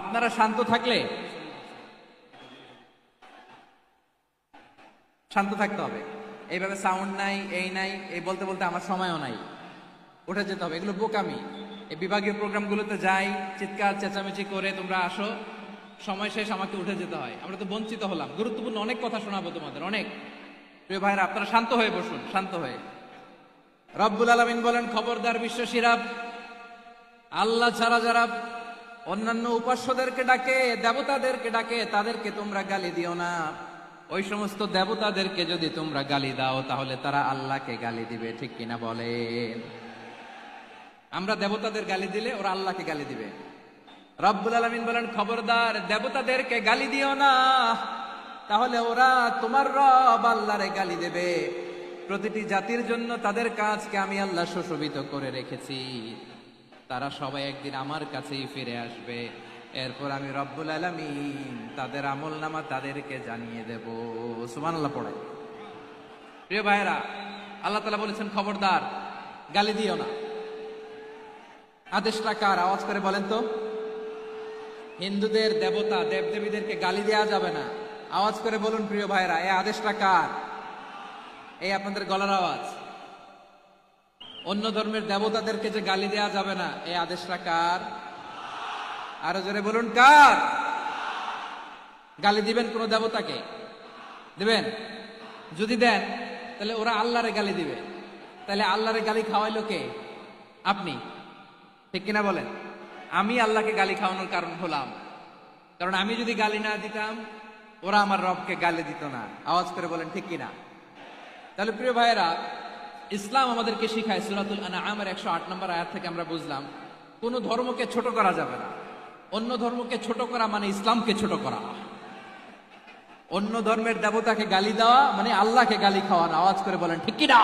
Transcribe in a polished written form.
আপনারা শান্ত থাকলে শান্ত থাকতে হবে। এইভাবে সাউন্ড নাই, এই নাই, এই বলতে বলতে আমার সময়ও নাই, উঠে যেতে হবে। এগুলো বোকামি। এই বিভাগীয় প্রোগ্রামগুলোতে যাই, চিৎকার চেঁচামেচি করে তোমরা আসো, সময় শেষ, আমাকে উঠে যেতে হয়। আমরা তো বঞ্চিত হলাম। গুরুত্বপূর্ণ অনেক কথা শোনাবো তোমাদের, অনেক। প্রিয় ভাইরা, আপনারা শান্ত হয়ে বসুন, শান্ত হয়ে। রব্বুল আলামিন বলেন, খবরদার বিশ্বাসীরা, আল্লাহ ছাড়া যারা অন্যান্য উপাস্যদেরকে ডাকে, দেবতাদেরকে ডাকে, তাদেরকে তোমরা গালি দিও না। ওই সমস্ত দেবতাদেরকে যদি তোমরা গালি দাও, তাহলে তারা আল্লাহকে গালি দিবে। ঠিক কিনা বলেন? আমরা দেবতাদের গালি দিলে ওরা আল্লাহকে গালি দিবে। রব্বুল আলামিন বলেন, খবরদার দেবতাদেরকে গালি দিও না, তাহলে ওরা তোমার রব আল্লাহরে গালি দেবে। প্রতিটি জাতির জন্য তাদের কাজকে আমি আল্লাহ সুশোভিত করে রেখেছি। তারা সবাই একদিন আমার কাছেই ফিরে আসবে। এরপর আমি রব্বুল আলামিন তাদের আমলনামা তাদেরকে জানিয়ে দেব। সুবহানাল্লাহ পড়ে। প্রিয় ভাইয়েরা, আল্লাহ তাআলা বলেছেন, খবরদার গালি দিও না। আদেশটা কার? আওয়াজ করে বলেন তো। হিন্দুদের দেবতা দেবদেবীদেরকে গালি দেওয়া যাবে না। আওয়াজ করে বলুন প্রিয় ভাইয়েরা, এই আদেশটা কার? এই আপনাদের গলার আওয়াজ। অন্য ধর্মের দেবতাদেরকে যে গালি দেওয়া যাবে না, এই আদেশটা কার? আরো জোরে বলুন, কার? গালি দিবেন কোন দেবতাকে? দিবেন? যদি দেন, তাহলে ওরা আল্লাহরে গালি দিবে। তাহলে আল্লাহরে গালি খাওয়াইলো কে? আপনি। ঠিক কিনা বলেন? আমি আল্লাহকে গালি খাওয়ানোর কারণ হলাম। কারণ আমি যদি গালি না দিতাম, ওরা আমার রবকে গালি দিত না। আওয়াজ করে বলেন ঠিক কিনা? তাহলে প্রিয় ভাইয়েরা, ইসলাম আমাদেরকে শিখায়, সূরাতুল আনআমের 108 নম্বর আয়াত থেকে আমরা বুঝলাম, কোন ধর্মকে ছোট করা যাবে না। অন্য ধর্মকে ছোট করা মানে ইসলামকে ছোট করা। অন্য ধর্মের দেবতাকে গালি দেওয়া মানে আল্লাহকে গালি খাওয়ানো। আওয়াজ করে বলেন ঠিক কিনা?